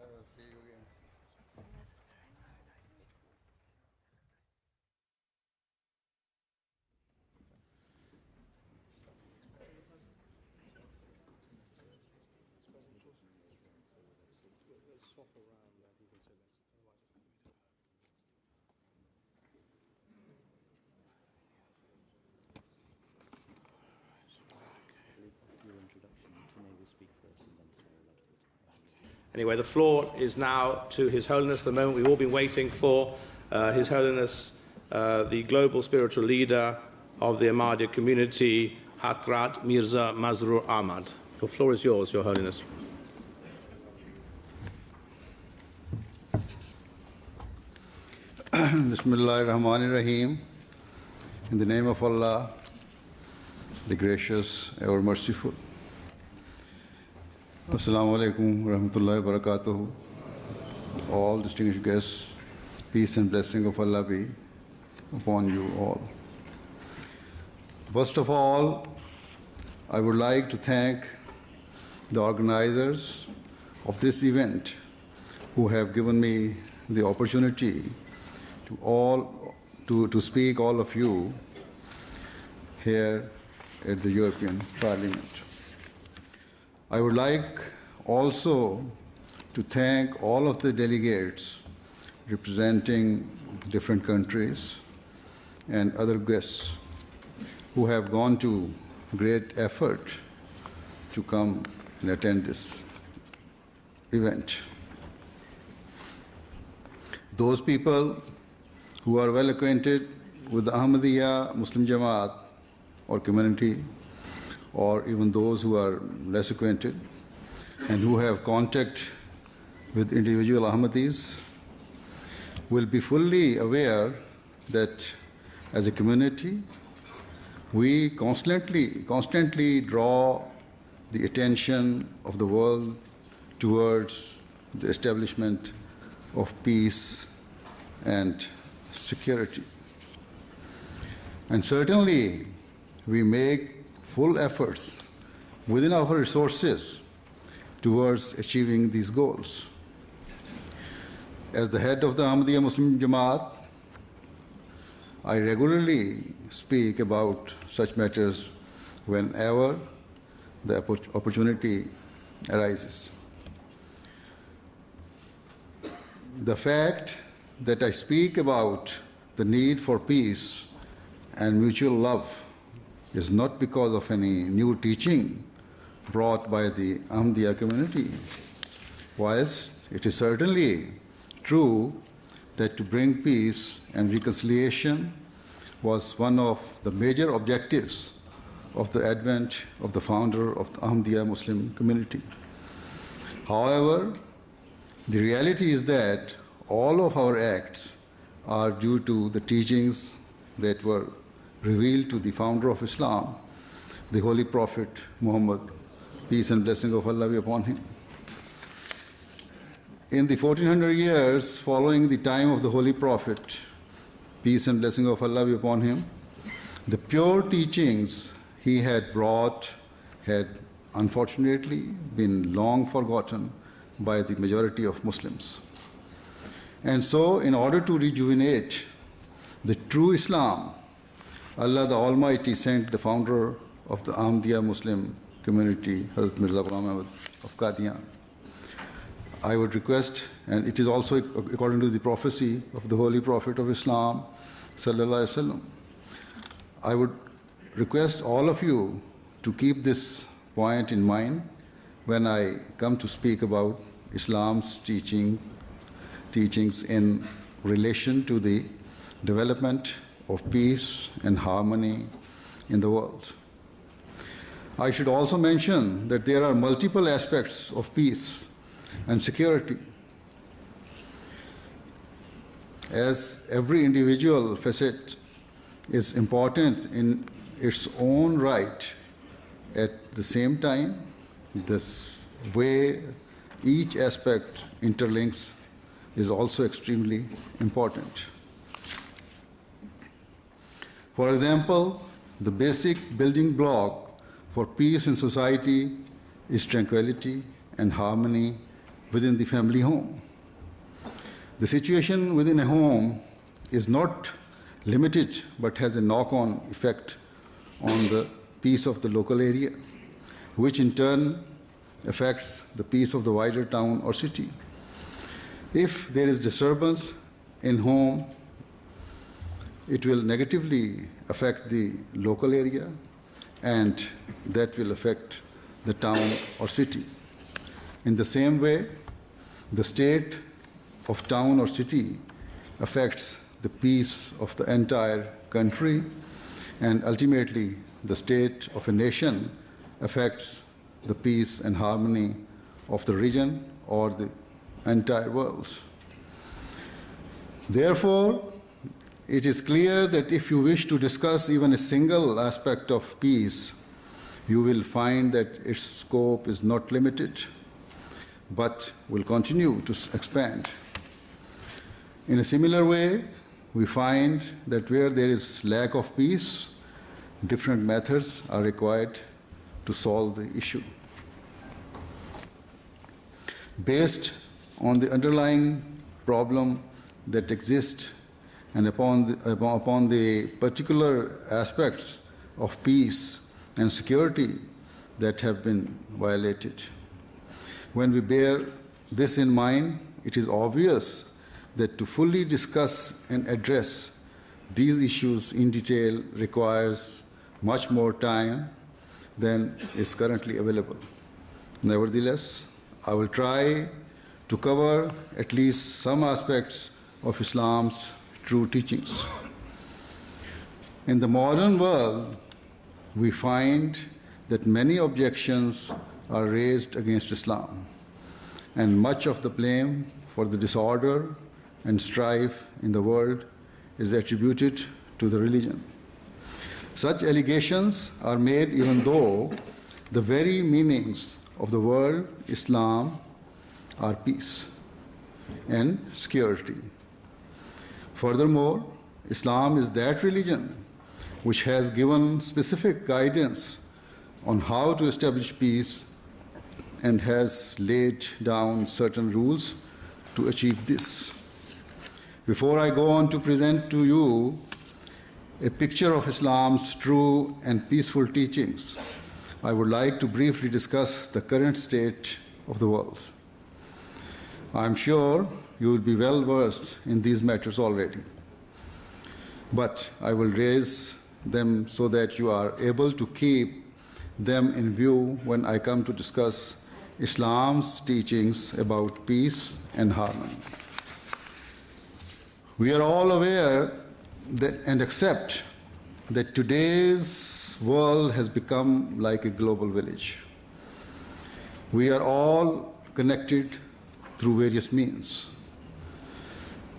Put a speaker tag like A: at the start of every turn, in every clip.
A: See you again.
B: Anyway, the floor is now to His Holiness, the moment we've all been waiting for, His Holiness, the global spiritual leader of the Ahmadiyya community, Hazrat Mirza Masroor Ahmad. The floor is yours, Your Holiness.
A: Bismillahirrahmanirrahim. In the name of Allah, the gracious, ever merciful. Assalamu alaikum wa rahmatullahi wa barakatuhu. All distinguished guests, peace and blessing of Allah be upon you all. First of all, I would like to thank the organizers of this event who have given me the opportunity to speak all of you here at the European Parliament. I would like also to thank all of the delegates representing different countries and other guests who have gone to great effort to come and attend this event. Those people who are well acquainted with the Ahmadiyya Muslim Jamaat or community, or even those who are less acquainted and who have contact with individual Ahmadis, will be fully aware that as a community, we constantly draw the attention of the world towards the establishment of peace and security. And certainly, we make full efforts within our resources towards achieving these goals. As the head of the Ahmadiyya Muslim Jamaat, I regularly speak about such matters whenever the opportunity arises. The fact that I speak about the need for peace and mutual love is not because of any new teaching brought by the Ahmadiyya community. Whilst it is certainly true that to bring peace and reconciliation was one of the major objectives of the advent of the founder of the Ahmadiyya Muslim community. However, the reality is that all of our acts are due to the teachings that were revealed to the founder of Islam, the Holy Prophet Muhammad, peace and blessing of Allah be upon him. In the 1400 years following the time of the Holy Prophet, peace and blessing of Allah be upon him, the pure teachings he had brought had unfortunately been long forgotten by the majority of Muslims. And so, in order to rejuvenate the true Islam, Allah the Almighty sent the founder of the Ahmadiyya Muslim community, Hazrat Mirza Ghulam Ahmad of Qadian. I would request, and it is also according to the prophecy of the Holy Prophet of Islam, Sallallahu Alaihi Wasallam, I would request all of you to keep this point in mind when I come to speak about Islam's teachings in relation to the development of peace and harmony in the world. I should also mention that there are multiple aspects of peace and security. As every individual facet is important in its own right, at the same time, this way each aspect interlinks is also extremely important. For example, the basic building block for peace in society is tranquility and harmony within the family home. The situation within a home is not limited but has a knock-on effect on the peace of the local area, which in turn affects the peace of the wider town or city. If there is disturbance in home, it will negatively affect the local area, and that will affect the town or city. In the same way, the state of town or city affects the peace of the entire country, and ultimately the state of a nation affects the peace and harmony of the region or the entire world. Therefore, it is clear that if you wish to discuss even a single aspect of peace, you will find that its scope is not limited, but will continue to expand. In a similar way, we find that where there is lack of peace, different methods are required to solve the issue. Based on the underlying problem that exists and upon the particular aspects of peace and security that have been violated. When we bear this in mind, it is obvious that to fully discuss and address these issues in detail requires much more time than is currently available. Nevertheless, I will try to cover at least some aspects of Islam's true teachings. In the modern world, we find that many objections are raised against Islam, and much of the blame for the disorder and strife in the world is attributed to the religion. Such allegations are made even though the very meanings of the word Islam are peace and security. Furthermore, Islam is that religion which has given specific guidance on how to establish peace and has laid down certain rules to achieve this. Before I go on to present to you a picture of Islam's true and peaceful teachings, I would like to briefly discuss the current state of the world. I am sure you will be well versed in these matters already, but I will raise them so that you are able to keep them in view when I come to discuss Islam's teachings about peace and harmony. We are all aware that and accept that today's world has become like a global village. We are all connected through various means,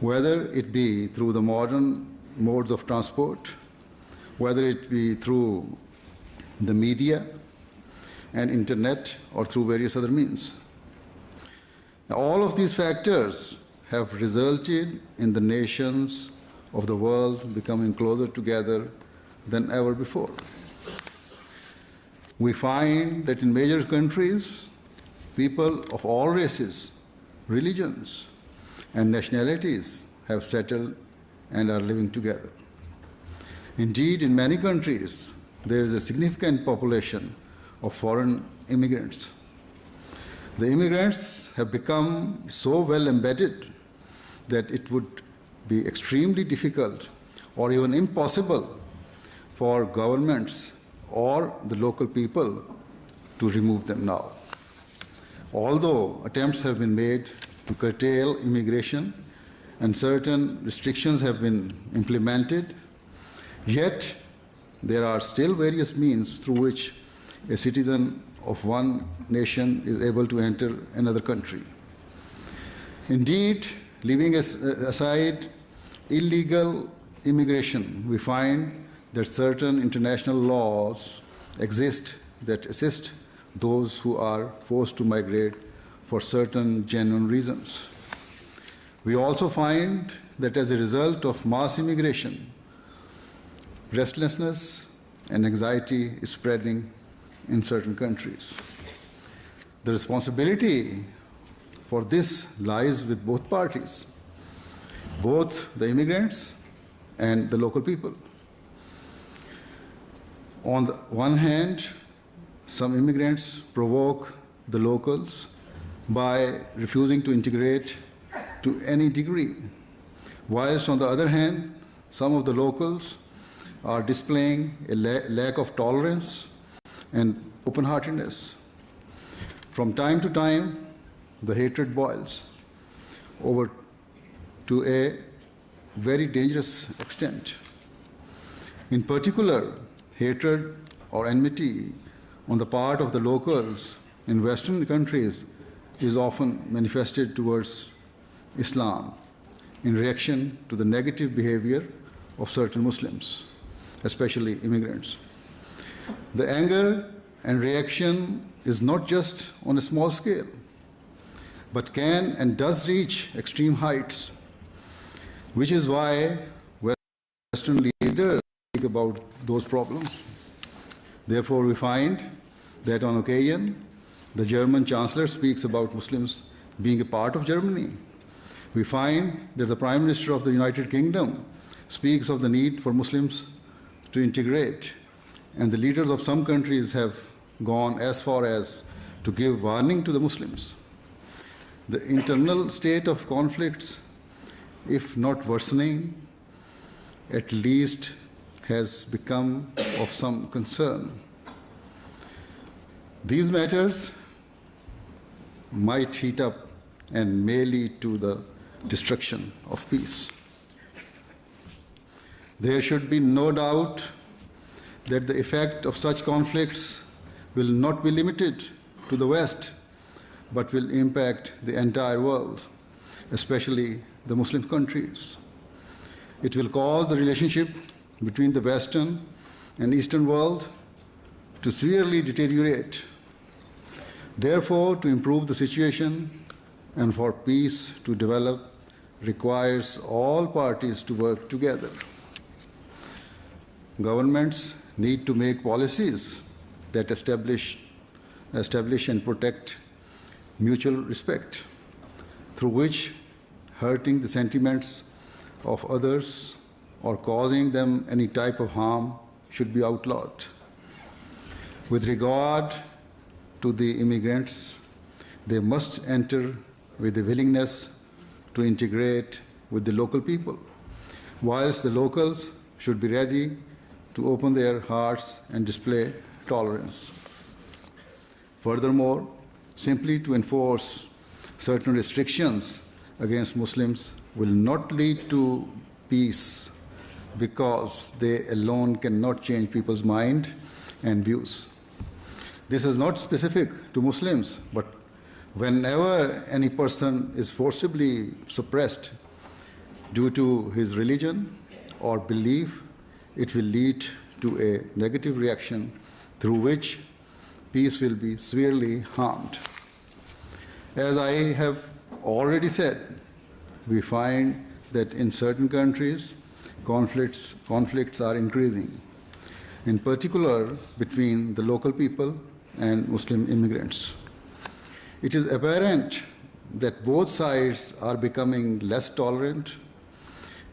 A: whether it be through the modern modes of transport, whether it be through the media and internet or through various other means. Now, all of these factors have resulted in the nations of the world becoming closer together than ever before. We find that in major countries, people of all races, religions, and nationalities have settled and are living together. Indeed, in many countries, there is a significant population of foreign immigrants. The immigrants have become so well embedded that it would be extremely difficult or even impossible for governments or the local people to remove them now. Although attempts have been made to curtail immigration and certain restrictions have been implemented, yet there are still various means through which a citizen of one nation is able to enter another country. Indeed, leaving aside illegal immigration, we find that certain international laws exist that assist those who are forced to migrate for certain genuine reasons. We also find that as a result of mass immigration, restlessness and anxiety is spreading in certain countries. The responsibility for this lies with both parties, both the immigrants and the local people. On the one hand, some immigrants provoke the locals by refusing to integrate to any degree, whilst on the other hand, some of the locals are displaying a lack of tolerance and open-heartedness. From time to time, the hatred boils over to a very dangerous extent. In particular, hatred or enmity on the part of the locals in Western countries is often manifested towards Islam in reaction to the negative behavior of certain Muslims, especially immigrants. The anger and reaction is not just on a small scale, but can and does reach extreme heights, which is why Western leaders speak about those problems. Therefore, we find that on occasion, the German Chancellor speaks about Muslims being a part of Germany. We find that the Prime Minister of the United Kingdom speaks of the need for Muslims to integrate, and the leaders of some countries have gone as far as to give warning to the Muslims. The internal state of conflicts, if not worsening, at least has become of some concern. These matters might heat up and may lead to the destruction of peace. There should be no doubt that the effect of such conflicts will not be limited to the West, but will impact the entire world, especially the Muslim countries. It will cause the relationship between the Western and Eastern world to severely deteriorate. Therefore, to improve the situation and for peace to develop requires all parties to work together. Governments need to make policies that establish and protect mutual respect, through which hurting the sentiments of others or causing them any type of harm should be outlawed. With regard to the immigrants, they must enter with the willingness to integrate with the local people, whilst the locals should be ready to open their hearts and display tolerance. Furthermore, simply to enforce certain restrictions against Muslims will not lead to peace, because they alone cannot change people's mind and views. This is not specific to Muslims, but whenever any person is forcibly suppressed due to his religion or belief, it will lead to a negative reaction through which peace will be severely harmed. As I have already said, we find that in certain countries, conflicts are increasing, in particular between the local people and Muslim immigrants. It is apparent that both sides are becoming less tolerant,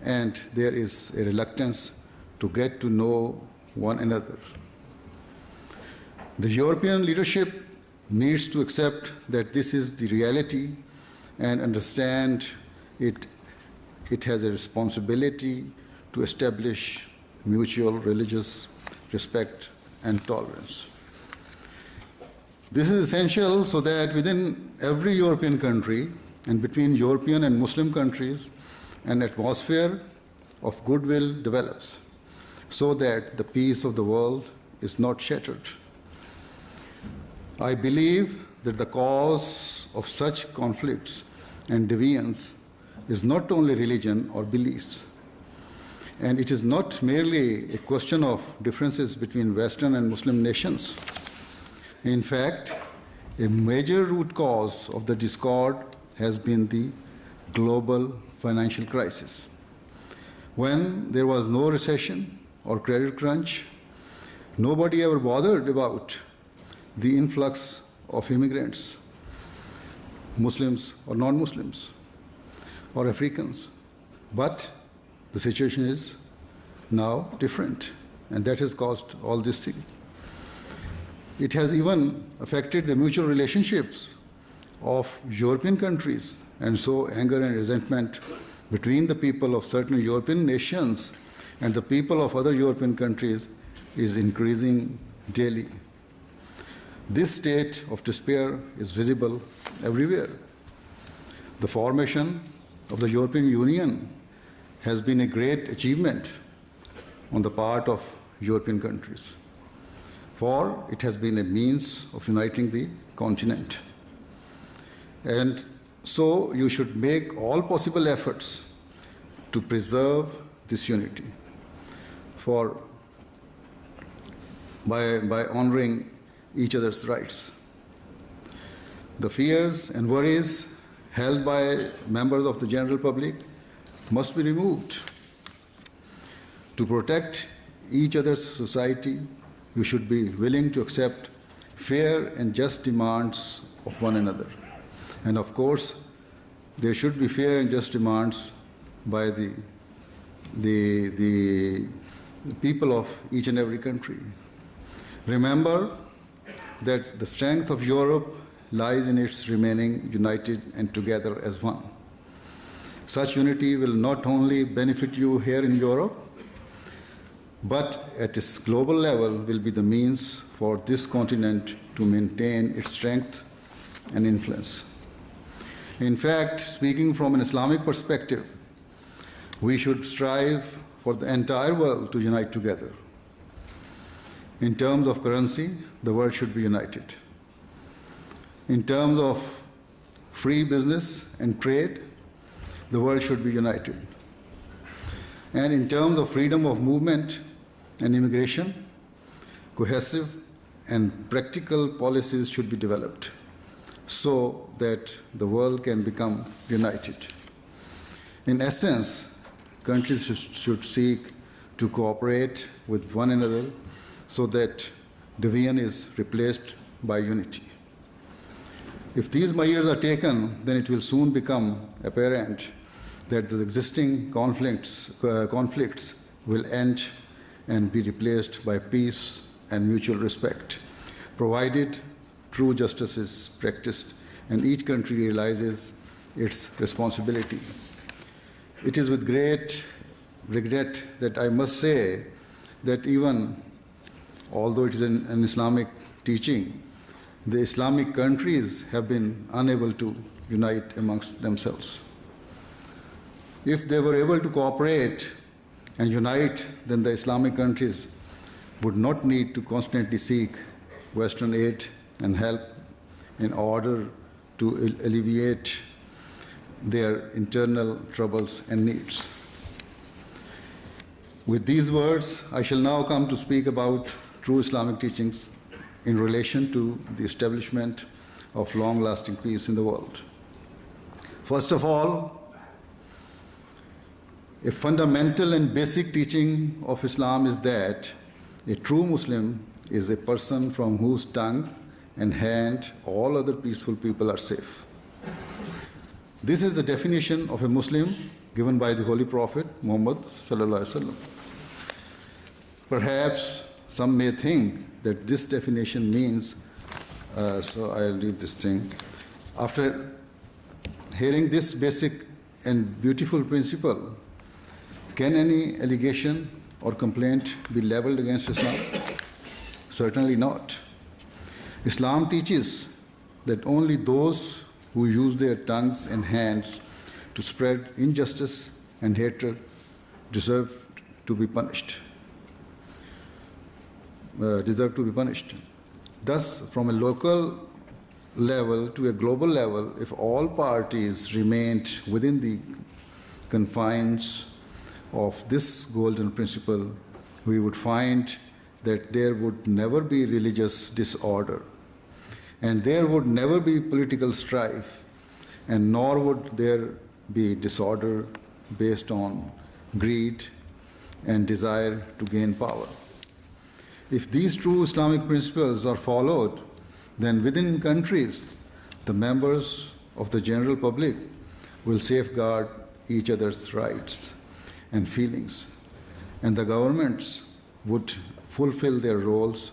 A: and there is a reluctance to get to know one another. The European leadership needs to accept that this is the reality and understand it has a responsibility to establish mutual religious respect and tolerance. This is essential so that within every European country and between European and Muslim countries, an atmosphere of goodwill develops, so that the peace of the world is not shattered. I believe that the cause of such conflicts and deviance is not only religion or beliefs, and it is not merely a question of differences between Western and Muslim nations. In fact, a major root cause of the discord has been the global financial crisis. When there was no recession or credit crunch, nobody ever bothered about the influx of immigrants. Muslims or non-Muslims or Africans. But the situation is now different, and that has caused all this thing. It has even affected the mutual relationships of European countries, and so anger and resentment between the people of certain European nations and the people of other European countries is increasing daily. This state of despair is visible everywhere. The formation of the European Union has been a great achievement on the part of European countries, for it has been a means of uniting the continent. And so you should make all possible efforts to preserve this unity by honoring each other's rights. The fears and worries held by members of the general public must be removed. To protect each other's society, you should be willing to accept fair and just demands of one another. And of course, there should be fair and just demands by the people of each and every country. Remember that the strength of Europe lies in its remaining united and together as one. Such unity will not only benefit you here in Europe, but at its global level will be the means for this continent to maintain its strength and influence. In fact, speaking from an Islamic perspective, we should strive for the entire world to unite together. In terms of currency, the world should be united. In terms of free business and trade, the world should be united. And in terms of freedom of movement and immigration, cohesive and practical policies should be developed so that the world can become united. In essence, countries should seek to cooperate with one another so that division is replaced by unity. If these measures are taken, then it will soon become apparent that the existing conflicts will end and be replaced by peace and mutual respect, provided true justice is practiced and each country realizes its responsibility. It is with great regret that I must say that even although it is an Islamic teaching, the Islamic countries have been unable to unite amongst themselves. If they were able to cooperate and unite, then the Islamic countries would not need to constantly seek Western aid and help in order to alleviate their internal troubles and needs. With these words, I shall now come to speak about true Islamic teachings in relation to the establishment of long-lasting peace in the world. First of all, a fundamental and basic teaching of Islam is that a true Muslim is a person from whose tongue and hand all other peaceful people are safe. This is the definition of a Muslim given by the Holy Prophet Muhammad sallallahu alaihi wasallam. Perhaps some may think that this definition means, so I'll read this thing. After hearing this basic and beautiful principle, can any allegation or complaint be leveled against Islam? Certainly not. Islam teaches that only those who use their tongues and hands to spread injustice and hatred deserve to be punished. Thus, from a local level to a global level, if all parties remained within the confines of this golden principle, we would find that there would never be religious disorder, and there would never be political strife, and nor would there be disorder based on greed and desire to gain power. If these true Islamic principles are followed, then within countries, the members of the general public will safeguard each other's rights and feelings, and the governments would fulfill their roles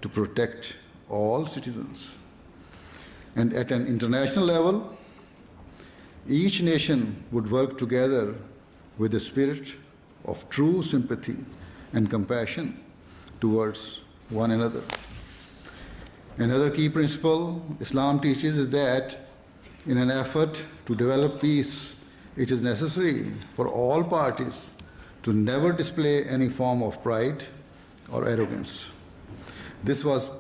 A: to protect all citizens. And at an international level, each nation would work together with a spirit of true sympathy and compassion towards one another. Another key principle Islam teaches is that in an effort to develop peace, it is necessary for all parties to never display any form of pride or arrogance. This was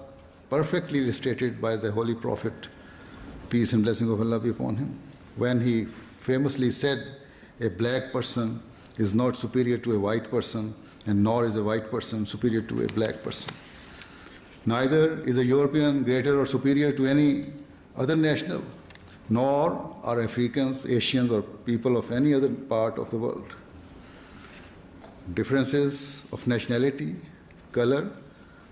A: perfectly illustrated by the Holy Prophet, peace and blessing of Allah be upon him, when he famously said, a black person is not superior to a white person, and nor is a white person superior to a black person. Neither is a European greater or superior to any other national, nor are Africans, Asians, or people of any other part of the world. Differences of nationality, color,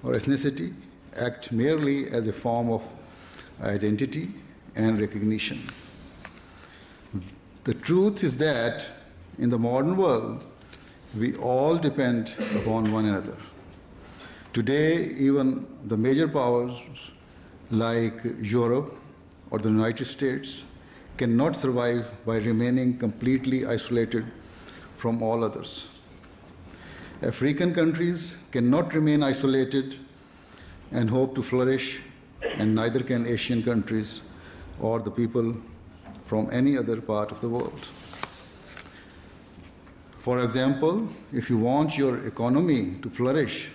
A: or ethnicity act merely as a form of identity and recognition. The truth is that in the modern world, we all depend upon one another. Today, even the major powers like Europe or the United States cannot survive by remaining completely isolated from all others. African countries cannot remain isolated and hope to flourish, and neither can Asian countries or the people from any other part of the world. For example, if you want your economy to flourish,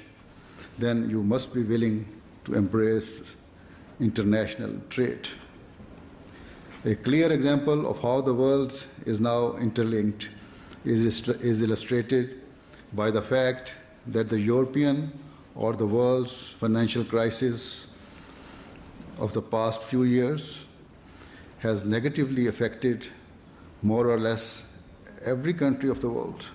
A: then you must be willing to embrace international trade. A clear example of how the world is now interlinked is illustrated by the fact that the European or the world's financial crisis of the past few years has negatively affected more or less every country of the world.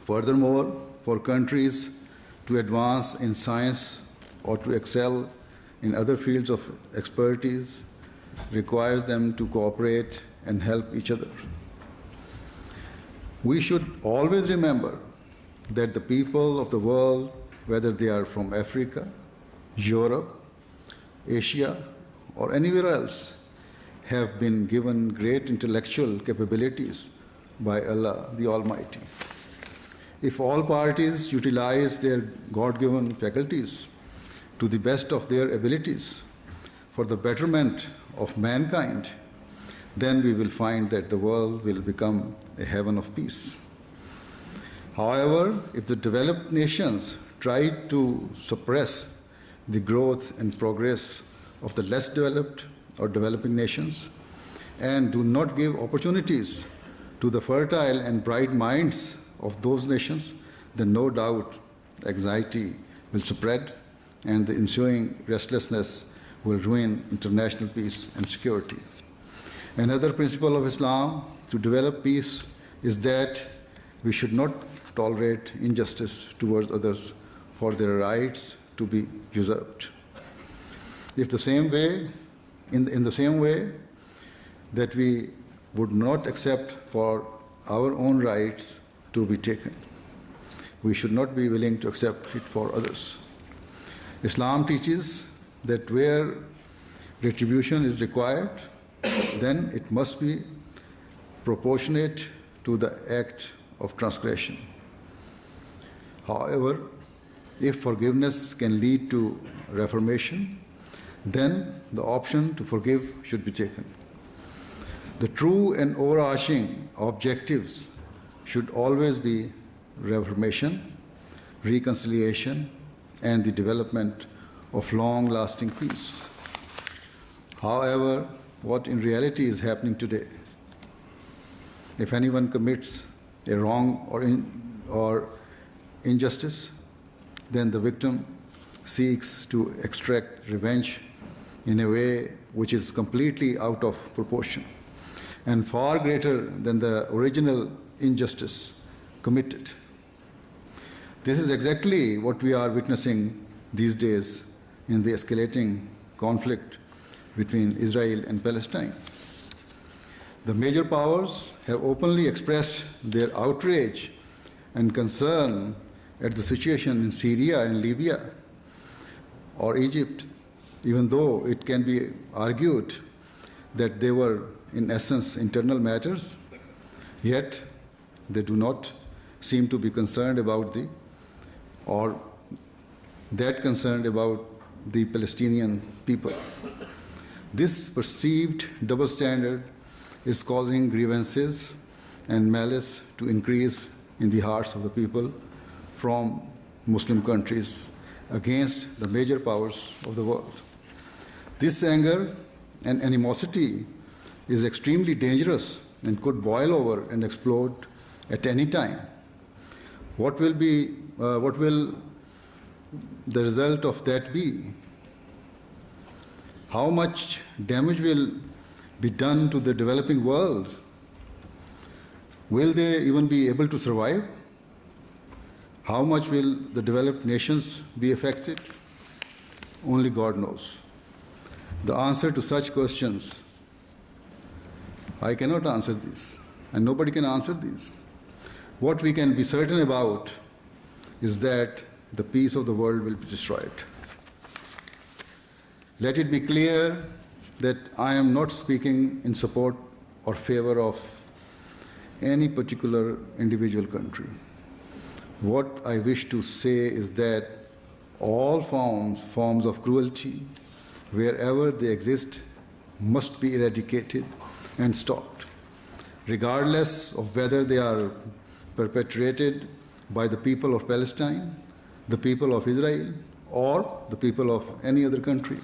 A: Furthermore, for countries to advance in science or to excel in other fields of expertise requires them to cooperate and help each other. We should always remember that the people of the world, whether they are from Africa, Europe, Asia, or anywhere else, have been given great intellectual capabilities by Allah the Almighty. If all parties utilize their God-given faculties to the best of their abilities for the betterment of mankind, then we will find that the world will become a heaven of peace. However, if the developed nations try to suppress the growth and progress of the less developed or developing nations and do not give opportunities to the fertile and bright minds of those nations, then no doubt anxiety will spread and the ensuing restlessness will ruin international peace and security. Another principle of Islam to develop peace is that we should not tolerate injustice towards others for their rights to be usurped. In the same way that we would not accept for our own rights to be taken, we should not be willing to accept it for others. Islam teaches that where retribution is required, then it must be proportionate to the act of transgression. However, if forgiveness can lead to reformation, then the option to forgive should be taken. The true and overarching objectives should always be reformation, reconciliation, and the development of long-lasting peace. However, what in reality is happening today, if anyone commits a wrong or injustice, then the victim seeks to extract revenge in a way which is completely out of proportion and far greater than the original injustice committed. This is exactly what we are witnessing these days in the escalating conflict between Israel and Palestine. The major powers have openly expressed their outrage and concern at the situation in Syria and Libya or Egypt, even though it can be argued that they were, in essence, internal matters, yet they do not seem to be concerned about the Palestinian people. This perceived double standard is causing grievances and malice to increase in the hearts of the people from Muslim countries against the major powers of the world. This anger and animosity is extremely dangerous and could boil over and explode at any time. What will the result of that be? How much damage will be done to the developing world? Will they even be able to survive? How much will the developed nations be affected? Only God knows. The answer to such questions, I cannot answer these, and nobody can answer these. What we can be certain about is that the peace of the world will be destroyed. Let it be clear that I am not speaking in support or favor of any particular individual country. What I wish to say is that all forms of cruelty, wherever they exist, must be eradicated and stopped, regardless of whether they are perpetrated by the people of Palestine, the people of Israel, or the people of any other country.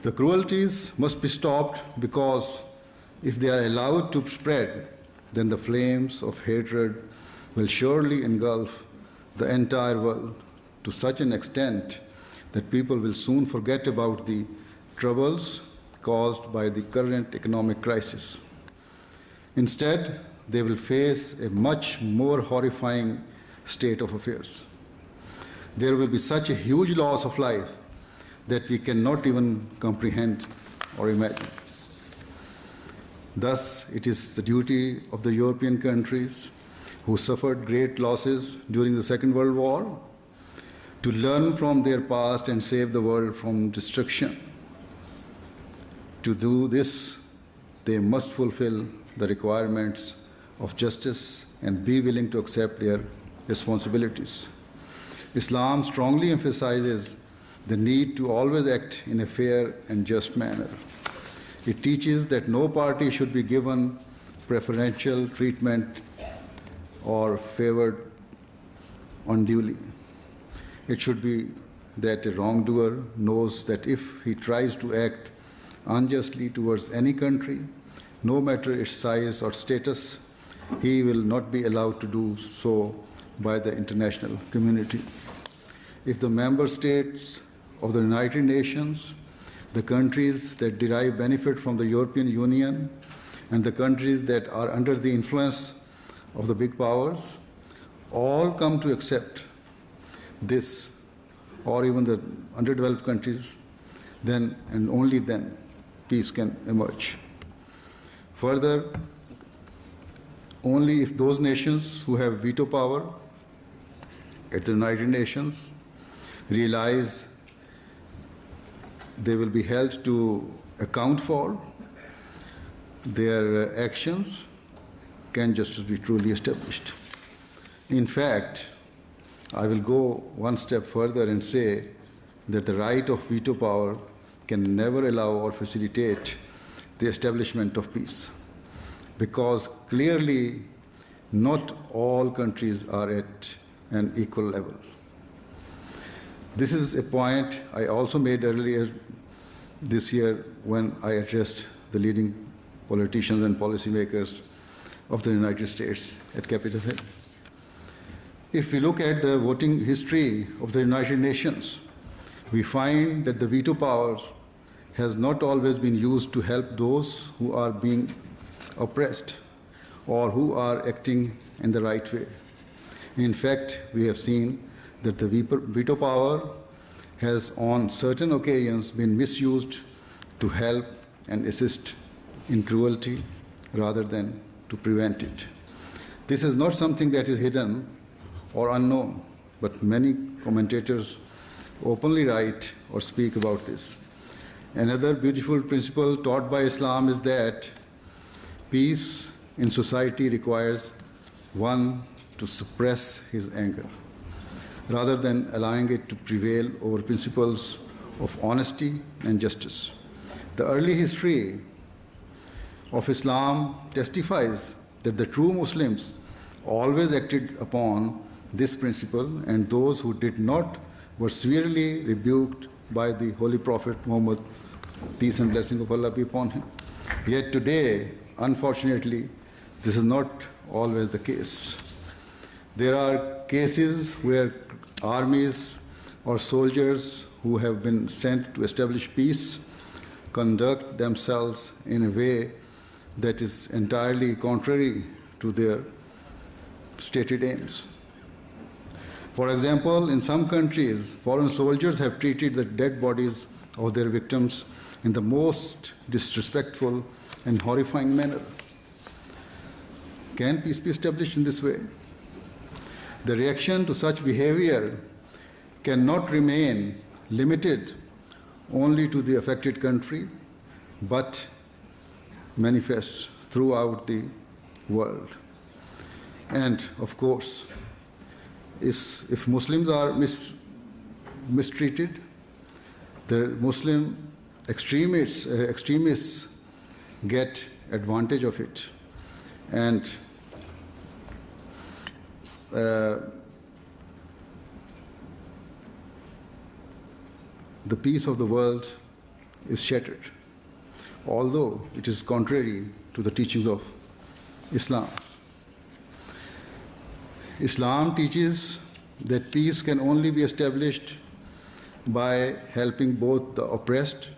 A: The cruelties must be stopped because if they are allowed to spread, then the flames of hatred will surely engulf the entire world to such an extent that people will soon forget about the troubles caused by the current economic crisis. Instead, they will face a much more horrifying state of affairs. There will be such a huge loss of life that we cannot even comprehend or imagine. Thus, it is the duty of the European countries who suffered great losses during the Second World War to learn from their past and save the world from destruction. To do this, they must fulfill the requirements of justice and be willing to accept their responsibilities. Islam strongly emphasizes the need to always act in a fair and just manner. It teaches that no party should be given preferential treatment or favored unduly. It should be that a wrongdoer knows that if he tries to act unjustly towards any country, no matter its size or status, he will not be allowed to do so by the international community. If the member states of the United Nations, the countries that derive benefit from the European Union, and the countries that are under the influence of the big powers, all come to accept this, or even the underdeveloped countries, then and only then peace can emerge. Further, only if those nations who have veto power at the United Nations realize they will be held to account for their actions, can justice be truly established. In fact, I will go one step further and say that the right of veto power can never allow or facilitate the establishment of peace, because clearly not all countries are at an equal level. This is a point I also made earlier this year when I addressed the leading politicians and policymakers of the United States at Capitol Hill. If we look at the voting history of the United Nations, we find that the veto power has not always been used to help those who are being oppressed or who are acting in the right way. In fact, we have seen that the veto power has on certain occasions been misused to help and assist in cruelty rather than to prevent it. This is not something that is hidden or unknown, but many commentators openly write or speak about this. Another beautiful principle taught by Islam is that peace in society requires one to suppress his anger, rather than allowing it to prevail over principles of honesty and justice. The early history of Islam testifies that the true Muslims always acted upon this principle, and those who did not were severely rebuked by the Holy Prophet Muhammad, peace and blessing of Allah be upon him. Yet today, unfortunately, this is not always the case. There are cases where armies or soldiers who have been sent to establish peace conduct themselves in a way that is entirely contrary to their stated aims. For example, in some countries, foreign soldiers have treated the dead bodies of their victims in the most disrespectful and horrifying manner. Can peace be established in this way? The reaction to such behavior cannot remain limited only to the affected country, but manifests throughout the world. And of course, if Muslims are mistreated, the Muslim extremists get advantage of it, and the peace of the world is shattered, although it is contrary to the teachings of Islam. Islam teaches that peace can only be established by helping both the oppressed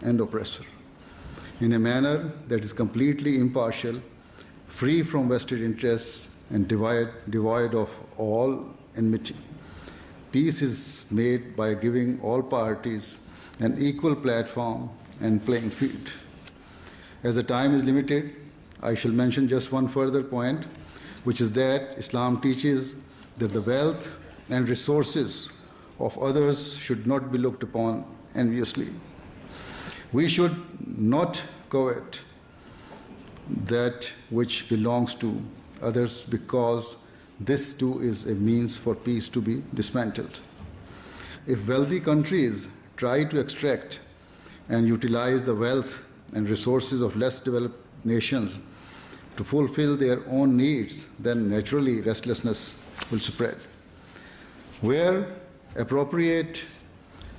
A: and oppressor in a manner that is completely impartial, free from vested interests, and devoid of all enmity. Peace is made by giving all parties an equal platform and playing field. As the time is limited, I shall mention just one further point, which is that Islam teaches that the wealth and resources of others should not be looked upon enviously. We should not covet that which belongs to others, because this too is a means for peace to be dismantled. If wealthy countries try to extract and utilize the wealth and resources of less developed nations to fulfill their own needs, then naturally restlessness will spread. Where appropriate,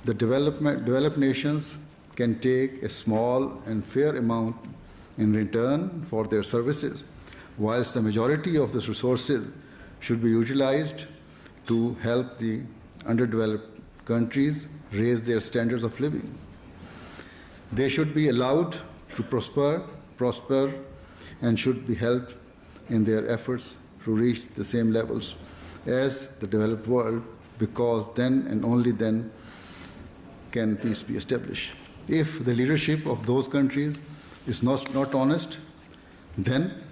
A: the developed nations can take a small and fair amount in return for their services, whilst the majority of the resources should be utilized to help the underdeveloped countries raise their standards of living. They should be allowed to prosper, and should be helped in their efforts to reach the same levels as the developed world, because then and only then can peace be established. If the leadership of those countries is not honest, then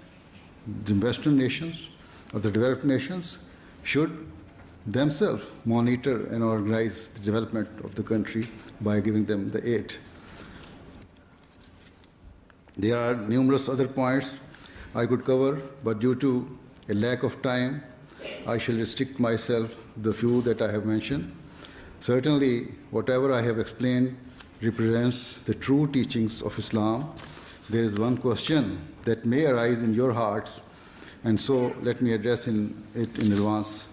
A: the Western nations or the developed nations should themselves monitor and organize the development of the country by giving them the aid. There are numerous other points I could cover, but due to a lack of time, I shall restrict myself to the few that I have mentioned. Certainly, whatever I have explained represents the true teachings of Islam. There is one question that may arise in your hearts, and so let me address it in advance.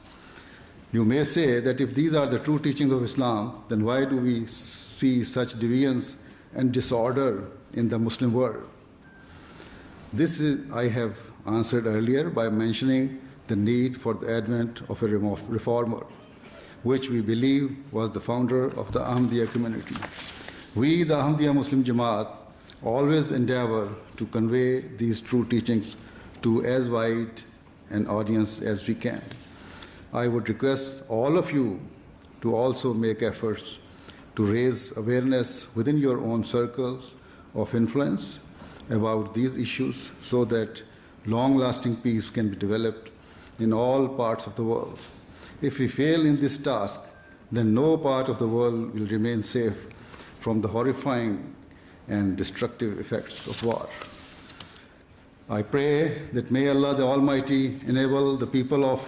A: You may say that if these are the true teachings of Islam, then why do we see such deviance and disorder in the Muslim world? I have answered earlier by mentioning the need for the advent of a reformer, which we believe was the founder of the Ahmadiyya community. We, the Ahmadiyya Muslim Jamaat, always endeavor to convey these true teachings to as wide an audience as we can. I would request all of you to also make efforts to raise awareness within your own circles of influence about these issues so that long-lasting peace can be developed in all parts of the world. If we fail in this task, then no part of the world will remain safe from the horrifying and destructive effects of war. I pray that may Allah the Almighty enable the people of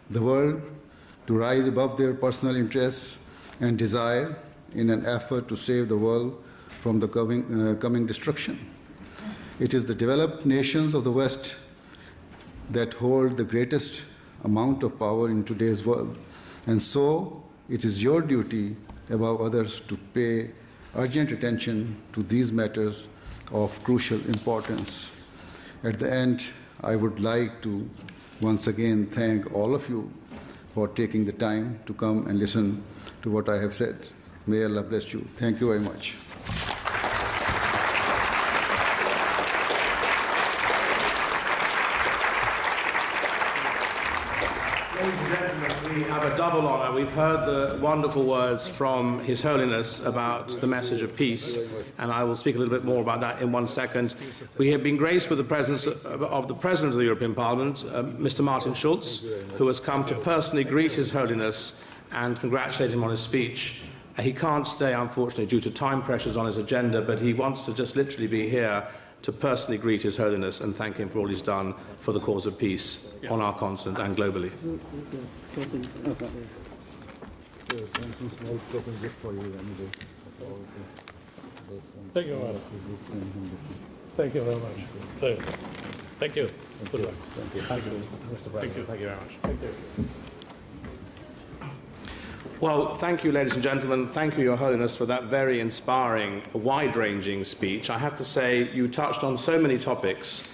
A: the world to rise above their personal interests and desire in an effort to save the world from the coming destruction. It is the developed nations of the West that hold the greatest amount of power in today's world, and so it is your duty above others to pay urgent attention to these matters of crucial importance. At the end, I would like to once again thank all of you for taking the time to come and listen to what I have said. May Allah bless you. Thank you very much.
B: Ladies and gentlemen, we have a double honor. We've heard the wonderful words from His Holiness about the message of peace, and I will speak a little bit more about that in 1 second. We have been graced with the presence of the President of the European Parliament, Mr. Martin Schulz, who has come to personally greet His Holiness and congratulate him on his speech. He can't stay, unfortunately, due to time pressures on his agenda, but he wants to just literally be here to personally greet His Holiness and thank him for all he's done for the cause of peace on our continent and globally.
C: Thank you very much. Thank you very much. Thank you. Good luck. Thank you, Mr. President. Thank you very much. Thank you.
B: Well, thank you, ladies and gentlemen. Thank you, Your Holiness, for that very inspiring, wide-ranging speech. I have to say, you touched on so many topics.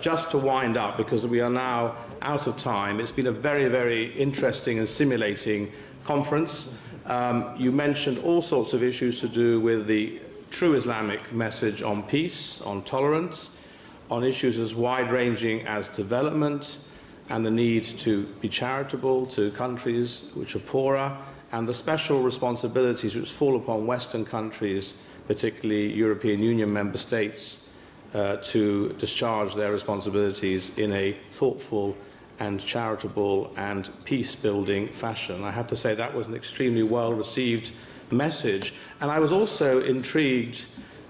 B: Just to wind up, because we are now out of time, it's been a very, very interesting and stimulating conference. You mentioned all sorts of issues to do with the true Islamic message on peace, on tolerance, on issues as wide-ranging as development and the need to be charitable to countries which are poorer, and the special responsibilities which fall upon Western countries, particularly European Union member states, to discharge their responsibilities in a thoughtful and charitable and peace-building fashion. I have to say that was an extremely well-received message. And I was also intrigued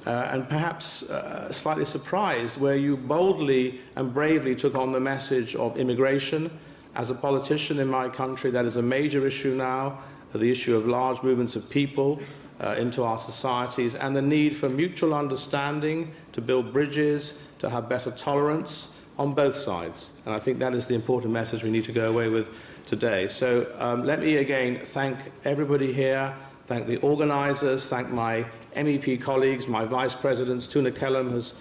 B: and perhaps slightly surprised where you boldly and bravely took on the message of immigration. As a politician in my country, that is a major issue now, the issue of large movements of people into our societies, and the need for mutual understanding, to build bridges, to have better tolerance on both sides. And I think that is the important message we need to go away with today. So let me again thank everybody here, thank the organisers, thank my MEP colleagues, my vice presidents. Tuna Kellam has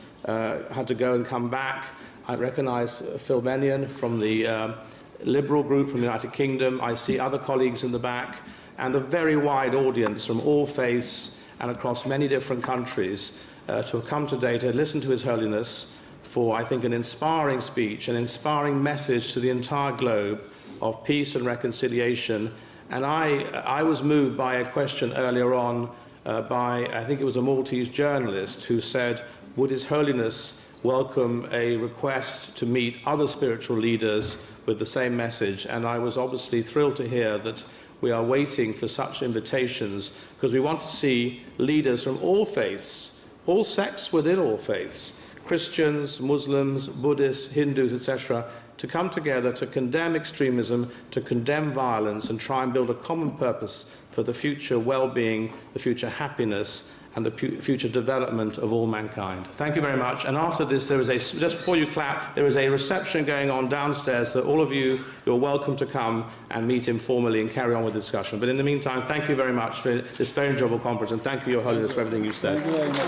B: had to go and come back. I recognise Phil Bennion from the Liberal group from the United Kingdom. I see other colleagues in the back, and a very wide audience from all faiths and across many different countries to have come today to listen to His Holiness for, I think, an inspiring speech, an inspiring message to the entire globe of peace and reconciliation. And I was moved by a question earlier on by, I think it was a Maltese journalist, who said, would His Holiness welcome a request to meet other spiritual leaders with the same message? And I was obviously thrilled to hear that we are waiting for such invitations, because we want to see leaders from all faiths, all sects within all faiths, Christians, Muslims, Buddhists, Hindus, etc., to come together to condemn extremism, to condemn violence, and try and build a common purpose for the future well-being, the future happiness, and the future development of all mankind. Thank you very much. And after this, there is just before you clap, there is a reception going on downstairs, so all of you, you're welcome to come and meet informally and carry on with the discussion. But in the meantime, thank you very much for this very enjoyable conference, and thank you, Your Holiness, for everything you said.
A: Thank you very much.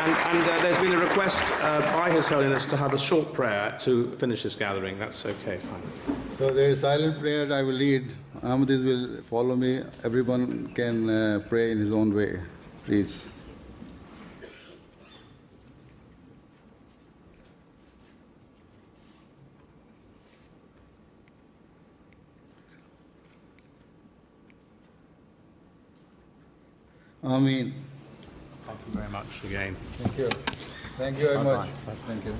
B: And there's been a request by His Holiness to have a short prayer to finish this gathering. That's okay, fine.
A: So there is silent prayer I will lead. Ahmadis will follow me. Everyone can pray in his own way. Please. Ameen.
B: Thank you very much again.
A: Thank you. Thank you very much. Thank you.